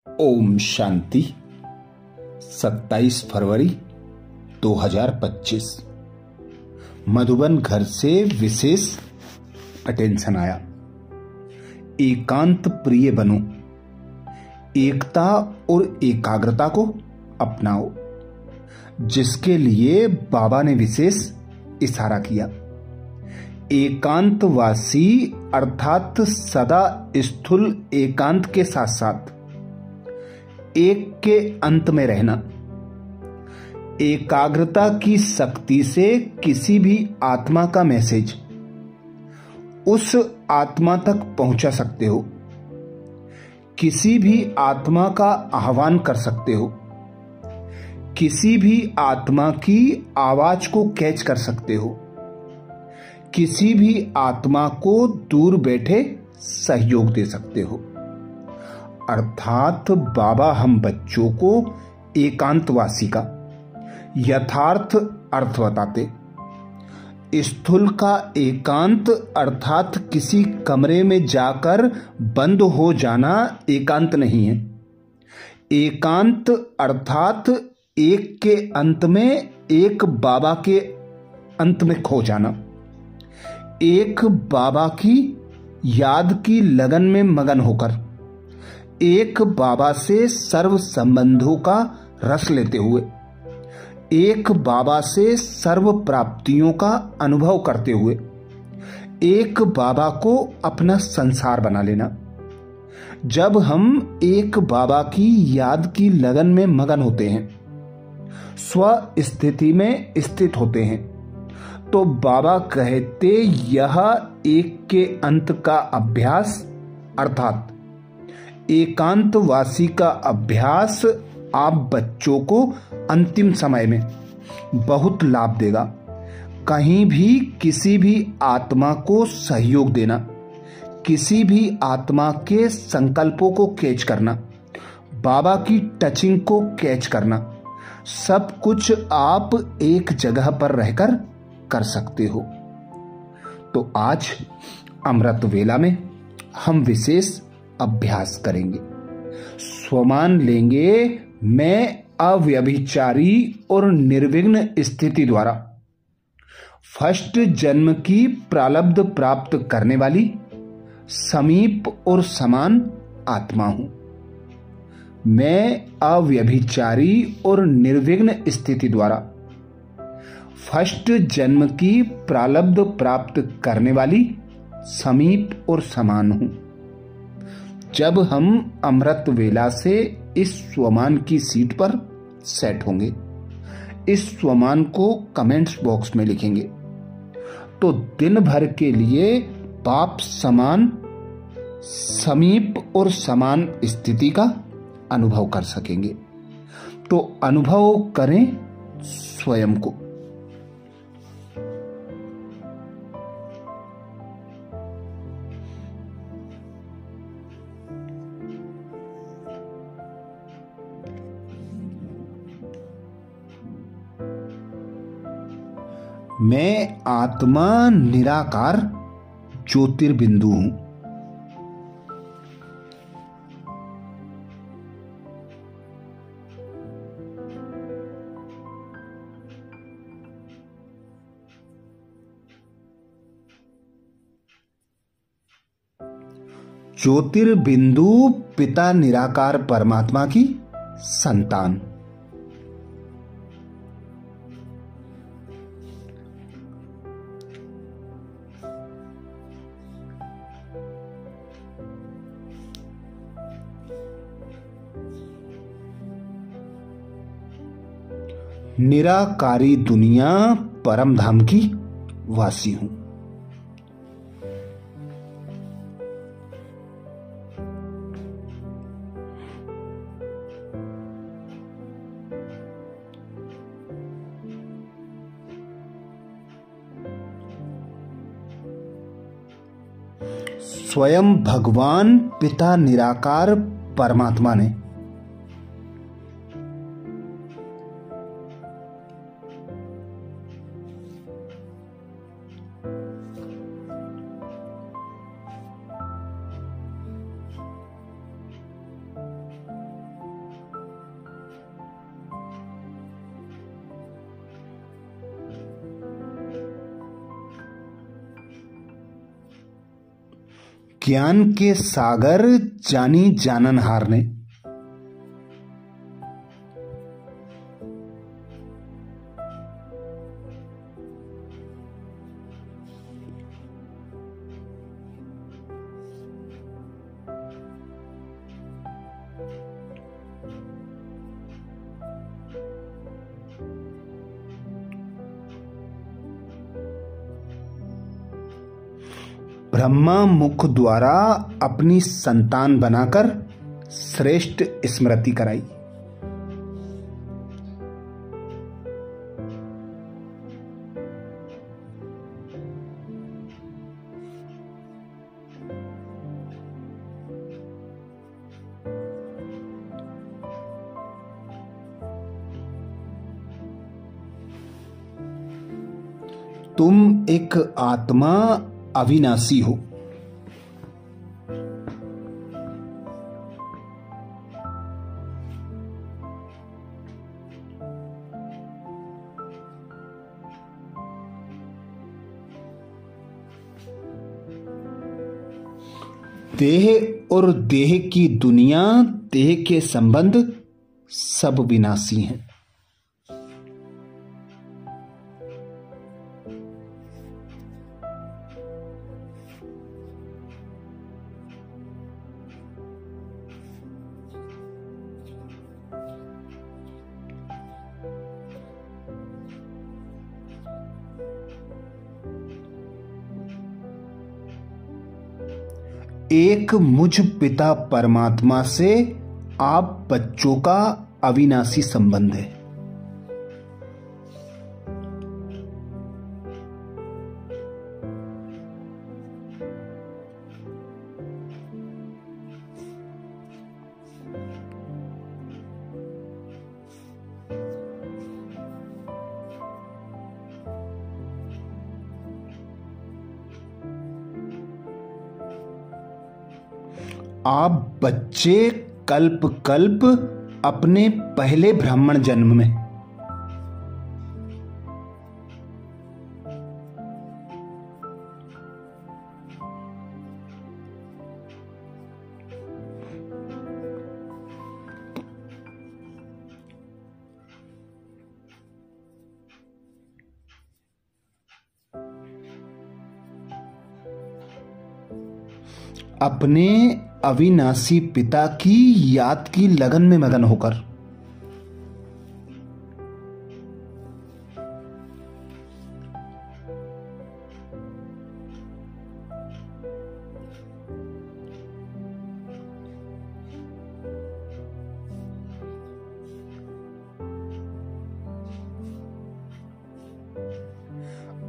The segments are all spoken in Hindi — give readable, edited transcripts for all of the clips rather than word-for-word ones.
ओम शांति। 27 फरवरी 2025 मधुबन घर से विशेष अटेंशन आया। एकांत प्रिय बनो, एकता और एकाग्रता को अपनाओ, जिसके लिए बाबा ने विशेष इशारा किया। एकांतवासी अर्थात सदा स्थूल एकांत के साथ साथ एक के अंत में रहना। एकाग्रता की शक्ति से किसी भी आत्मा का मैसेज उस आत्मा तक पहुंचा सकते हो, किसी भी आत्मा का आह्वान कर सकते हो, किसी भी आत्मा की आवाज को कैच कर सकते हो, किसी भी आत्मा को दूर बैठे सहयोग दे सकते हो। अर्थात बाबा हम बच्चों को एकांतवासी का यथार्थ अर्थ बताते। स्थूल का एकांत अर्थात किसी कमरे में जाकर बंद हो जाना एकांत नहीं है। एकांत अर्थात एक के अंत में एक बाबा के अंत में खो जाना, एक बाबा की याद की लगन में मगन होकर, एक बाबा से सर्व संबंधों का रस लेते हुए, एक बाबा से सर्व प्राप्तियों का अनुभव करते हुए, एक बाबा को अपना संसार बना लेना। जब हम एक बाबा की याद की लगन में मगन होते हैं, स्व स्थिति में स्थित होते हैं, तो बाबा कहते यह एक के अंत का अभ्यास अर्थात एकांतवासी का अभ्यास आप बच्चों को अंतिम समय में बहुत लाभ देगा। कहीं भी किसी भी आत्मा को सहयोग देना, किसी भी आत्मा के संकल्पों को कैच करना, बाबा की टचिंग को कैच करना, सब कुछ आप एक जगह पर रहकर कर सकते हो। तो आज अमृत वेला में हम विशेष अभ्यास करेंगे। स्वमान लेंगे मैं अव्यभिचारी और निर्विघ्न स्थिति द्वारा फर्स्ट जन्म की प्रारब्ध प्राप्त करने वाली समीप और समान आत्मा हूं। मैं अव्यभिचारी और निर्विघ्न स्थिति द्वारा फर्स्ट जन्म की प्रारब्ध प्राप्त करने वाली समीप और समान हूं। जब हम अमृत वेला से इस स्वमान की सीट पर सेट होंगे, इस स्वमान को कमेंट्स बॉक्स में लिखेंगे, तो दिन भर के लिए बाप समान समीप और समान स्थिति का अनुभव कर सकेंगे। तो अनुभव करें स्वयं को। मैं आत्मा निराकार ज्योतिर्बिंदु हूं। ज्योतिर्बिंदु पिता निराकार परमात्मा की संतान। निराकारी दुनिया परम धाम की वासी हूं। स्वयं भगवान पिता निराकार परमात्मा ने ज्ञान के सागर जानी जाननहार ने ब्रह्मा मुख द्वारा अपनी संतान बनाकर श्रेष्ठ स्मृति कराई। तुम एक आत्मा अविनाशी हो। देह और देह की दुनिया, देह के संबंध सब विनाशी हैं। एक मुझ पिता परमात्मा से आप बच्चों का अविनाशी संबंध है। आप बच्चे कल्प कल्प अपने पहले ब्राह्मण जन्म में अपने अविनाशी पिता की याद की लगन में मगन होकर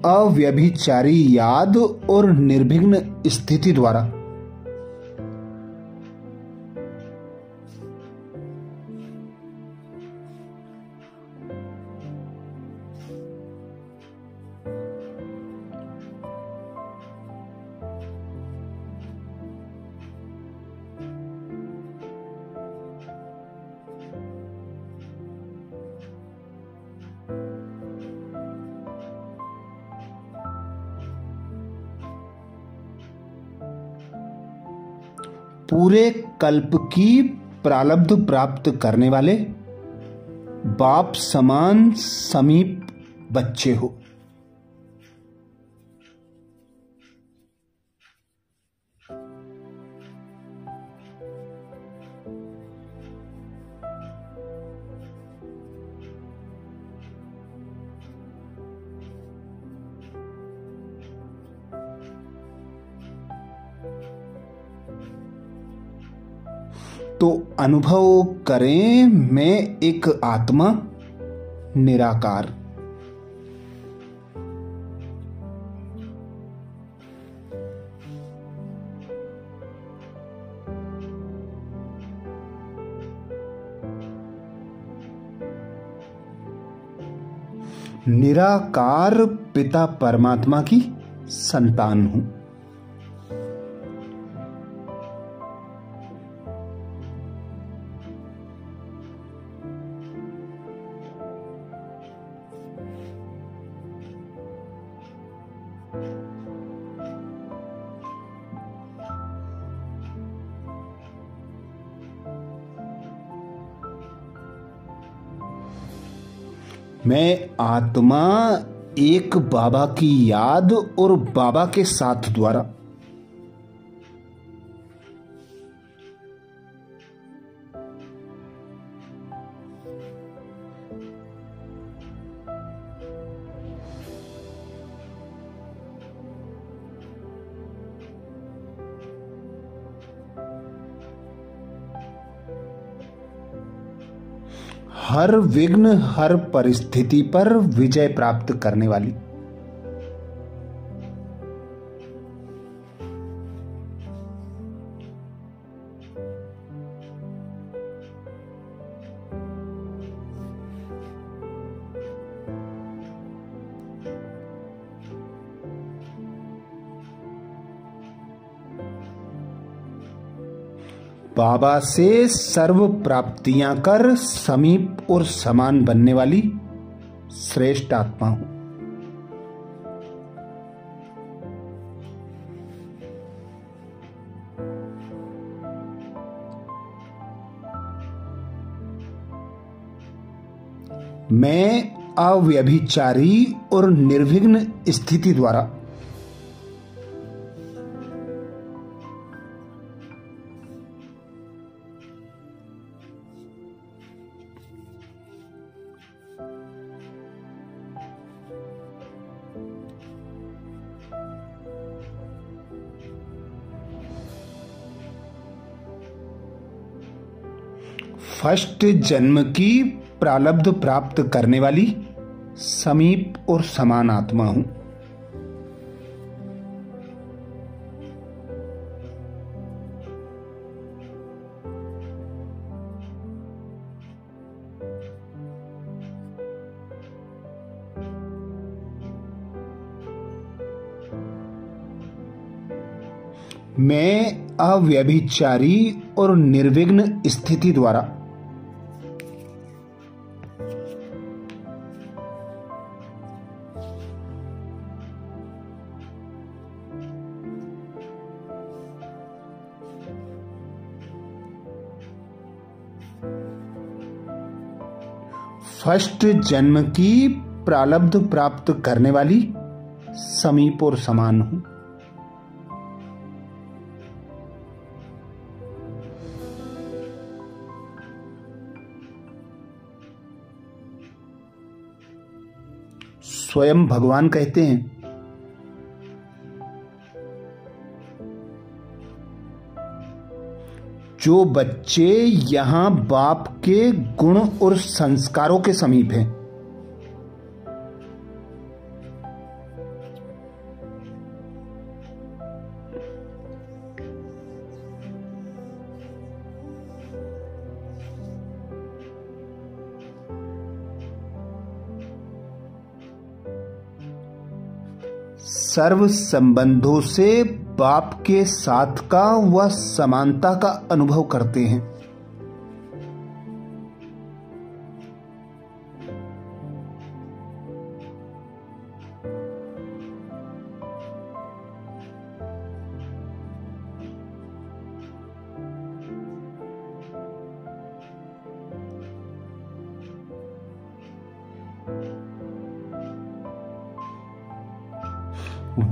अव्यभिचारी याद और निर्विघ्न स्थिति द्वारा पूरे कल्प की प्रारब्ध प्राप्त करने वाले बाप समान समीप बच्चे हो। तो अनुभव करें, मैं एक आत्मा निराकार। निराकार पिता परमात्मा की संतान हूं। मैं आत्मा एक बाबा की याद और बाबा के साथ द्वारा हर विघ्न, हर परिस्थिति पर विजय प्राप्त करने वाली बाबा से सर्व प्राप्तियां कर समीप और समान बनने वाली श्रेष्ठ आत्मा हूं। मैं अव्यभिचारी और निर्विघ्न स्थिति द्वारा फर्स्ट जन्म की प्रारब्ध प्राप्त करने वाली समीप और समान आत्मा हूं। मैं अव्यभिचारी और निर्विघ्न स्थिति द्वारा फर्स्ट जन्म की प्रारब्ध प्राप्त करने वाली समीप और समान हूं। स्वयं भगवान कहते हैं, जो बच्चे यहां बाप के गुण और संस्कारों के समीप हैं, सर्व संबंधों से बाप के साथ का व समानता का अनुभव करते हैं।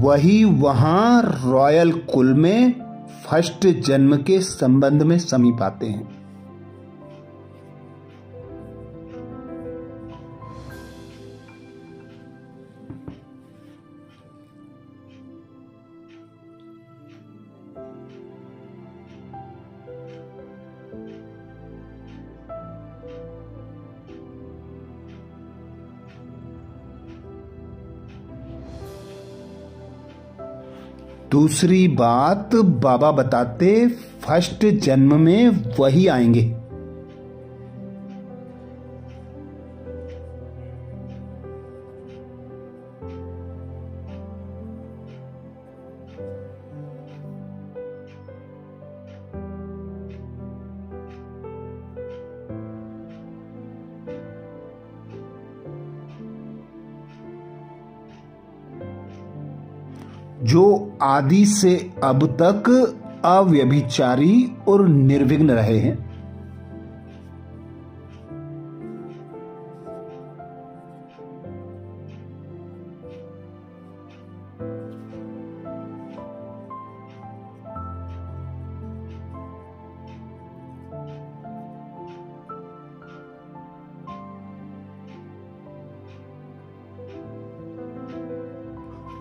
वही वहां रॉयल कुल में फर्स्ट जन्म के संबंध में समीप आते हैं। दूसरी बात बाबा बताते, फर्स्ट जन्म में वही आएंगे। जो आदि से अब तक अव्यभिचारी और निर्विघ्न रहे हैं।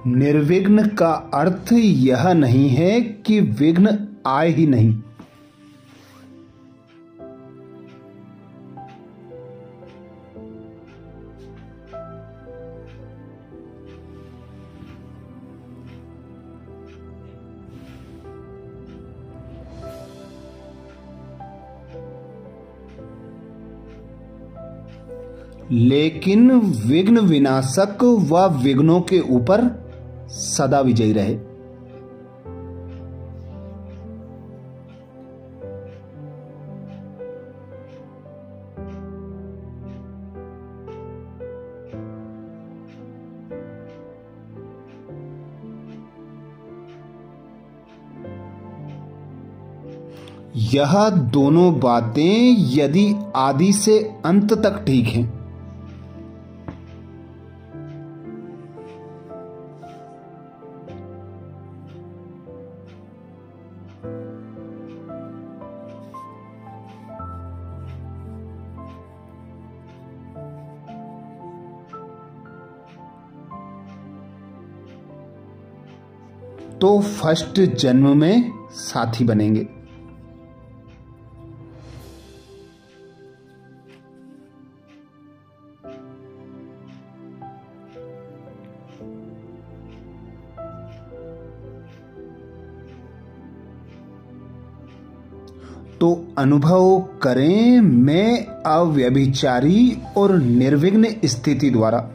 निर्विघ्न का अर्थ यह नहीं है कि विघ्न आए ही नहीं। लेकिन विघ्न विनाशक व विघ्नों के ऊपर सदा विजयी रहे। यह दोनों बातें यदि आदि से अंत तक ठीक हैं, तो फर्स्ट जन्म में साथी बनेंगे। तो अनुभव करें मैं अव्यभिचारी और निर्विघ्न स्थिति द्वारा।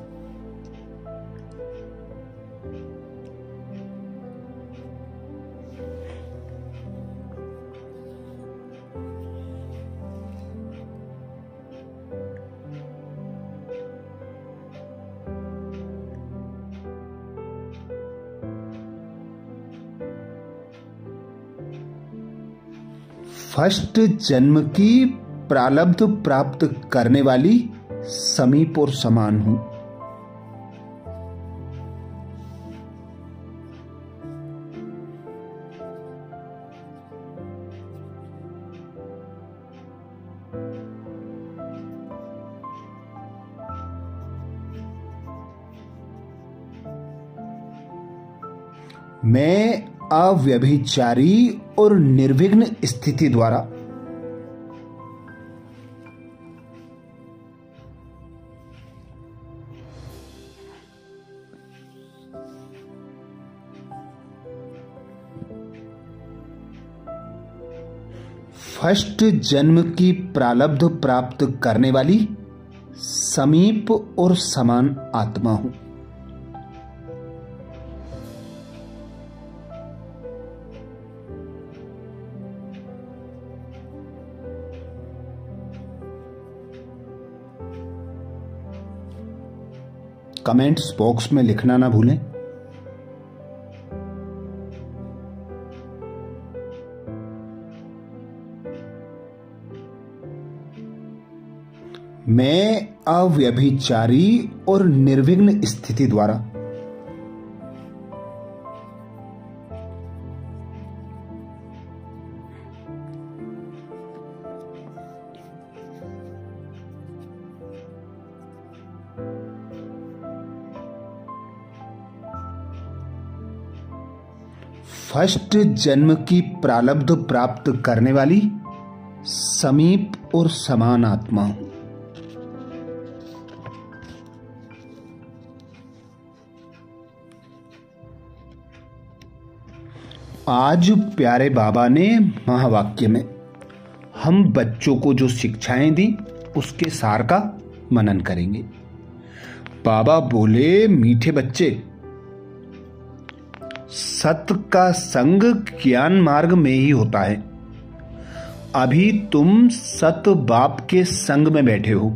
फर्स्ट जन्म की प्रारब्ध प्राप्त करने वाली समीप और समान हूं। मैं अव्यभिचारी और निर्विघ्न स्थिति द्वारा। फर्स्ट जन्म की प्रारब्ध प्राप्त करने वाली समीप और समान आत्मा हूं। कमेंट्स बॉक्स में लिखना ना भूलें। मैं अव्यभिचारी और निर्विघ्न स्थिति द्वारा। फर्स्ट जन्म की प्रारब्ध प्राप्त करने वाली समीप और समान आत्मा हूं। आज प्यारे बाबा ने महावाक्य में हम बच्चों को जो शिक्षाएं दी उसके सार का मनन करेंगे। बाबा बोले, मीठे बच्चे, सत्य का संग ज्ञान मार्ग में ही होता है। अभी तुम सत बाप के संग में बैठे हो।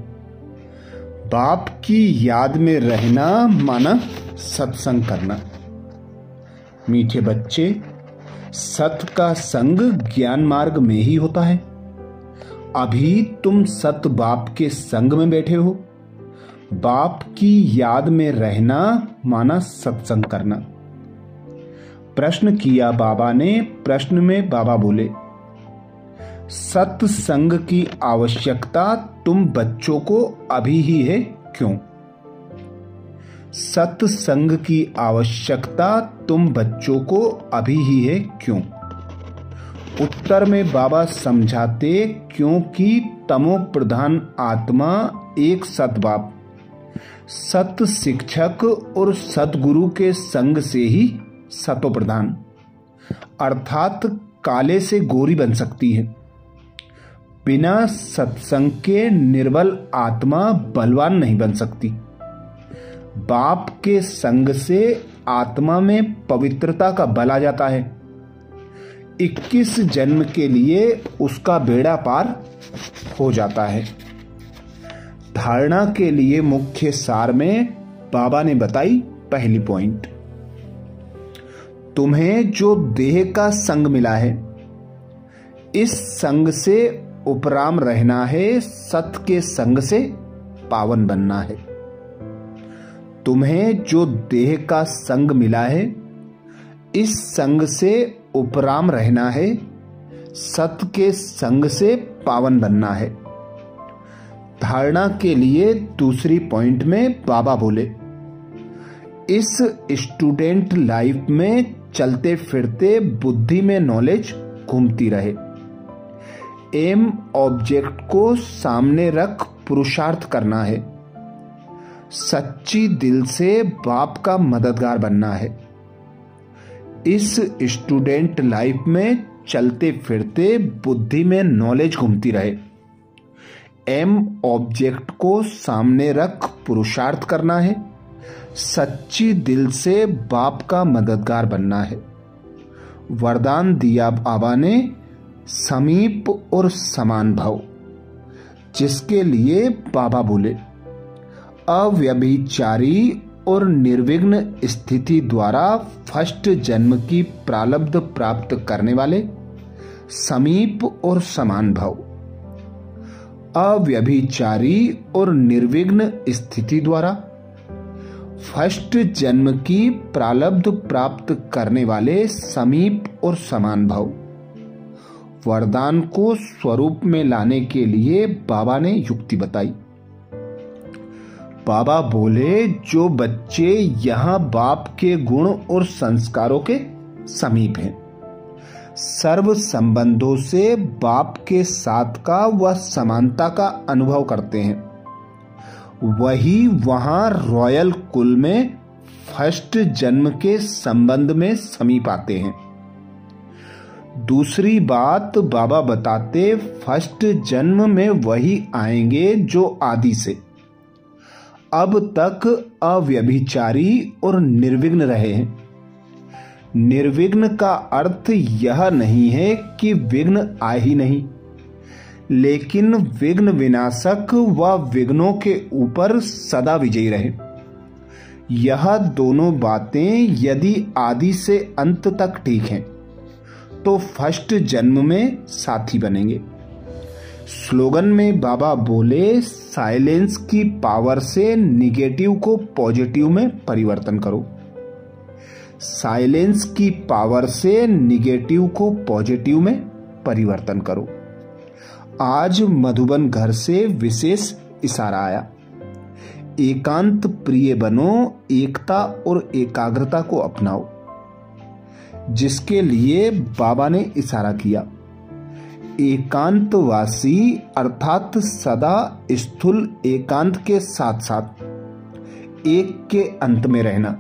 बाप की याद में रहना माना सत्संग करना। मीठे बच्चे, सत्य का संग ज्ञान मार्ग में ही होता है। अभी तुम सत बाप के संग में बैठे हो। बाप की याद में रहना माना सत्संग करना। प्रश्न किया बाबा ने। प्रश्न में बाबा बोले, सत्संग की आवश्यकता तुम बच्चों को अभी ही है, क्यों? सत्संग की आवश्यकता तुम बच्चों को अभी ही है, क्यों? उत्तर में बाबा समझाते, क्योंकि तमो प्रधान आत्मा एक सद्बाप, सत शिक्षक और सतगुरु के संग से ही सतो प्रधान अर्थात काले से गोरी बन सकती है। बिना सत्संग के निर्बल आत्मा बलवान नहीं बन सकती। बाप के संग से आत्मा में पवित्रता का बल आ जाता है। 21 जन्म के लिए उसका बेड़ा पार हो जाता है। धारणा के लिए मुख्य सार में बाबा ने बताई पहली पॉइंट, तुम्हें जो देह का संग मिला है, इस संग से उपराम रहना है, सत के संग से पावन बनना है। तुम्हें जो देह का संग मिला है, इस संग से उपराम रहना है, सत के संग से पावन बनना है। धारणा के लिए दूसरी पॉइंट में बाबा बोले, इस स्टूडेंट लाइफ में चलते फिरते बुद्धि में नॉलेज घूमती रहे। एम ऑब्जेक्ट को सामने रख पुरुषार्थ करना है। सच्ची दिल से बाप का मददगार बनना है। इस स्टूडेंट लाइफ में चलते फिरते बुद्धि में नॉलेज घूमती रहे। एम ऑब्जेक्ट को सामने रख पुरुषार्थ करना है। सच्ची दिल से बाप का मददगार बनना है। वरदान दिया बाबा ने, समीप और समान भाव, जिसके लिए बाबा बोले, अव्यभिचारी और निर्विघ्न स्थिति द्वारा फर्स्ट जन्म की प्रारब्ध प्राप्त करने वाले, समीप और समान भाव। अव्यभिचारी और निर्विघ्न स्थिति द्वारा फर्स्ट जन्म की प्रारब्ध प्राप्त करने वाले, समीप और समान भाव। वरदान को स्वरूप में लाने के लिए बाबा ने युक्ति बताई। बाबा बोले, जो बच्चे यहाँ बाप के गुण और संस्कारों के समीप हैं, सर्व संबंधों से बाप के साथ का व समानता का अनुभव करते हैं, वही वहां रॉयल कुल में फर्स्ट जन्म के संबंध में समीप आते हैं। दूसरी बात बाबा बताते, फर्स्ट जन्म में वही आएंगे जो आदि से अब तक अव्यभिचारी और निर्विघ्न रहे हैं। निर्विघ्न का अर्थ यह नहीं है कि विघ्न आए ही नहीं, लेकिन विघ्न विनाशक व विघ्नों के ऊपर सदा विजयी रहे। यह दोनों बातें यदि आदि से अंत तक ठीक हैं, तो फर्स्ट जन्म में साथी बनेंगे। स्लोगन में बाबा बोले, साइलेंस की पावर से निगेटिव को पॉजिटिव में परिवर्तन करो। साइलेंस की पावर से निगेटिव को पॉजिटिव में परिवर्तन करो। आज मधुबन घर से विशेष इशारा आया, एकांत प्रिय बनो, एकता और एकाग्रता को अपनाओ, जिसके लिए बाबा ने इशारा किया। एकांतवासी अर्थात सदा स्थूल एकांत के साथ साथ एक के अंत में रहना।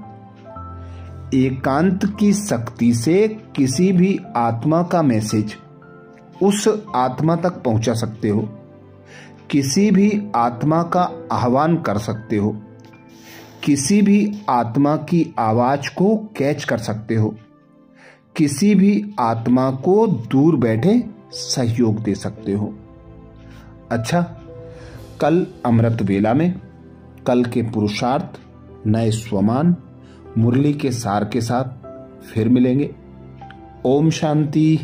एकांत की शक्ति से किसी भी आत्मा का मैसेज उस आत्मा तक पहुंचा सकते हो, किसी भी आत्मा का आह्वान कर सकते हो, किसी भी आत्मा की आवाज को कैच कर सकते हो, किसी भी आत्मा को दूर बैठे सहयोग दे सकते हो। अच्छा, कल अमृत वेला में कल के पुरुषार्थ, नए स्वमान, मुरली के सार के साथ फिर मिलेंगे। ओम शांति।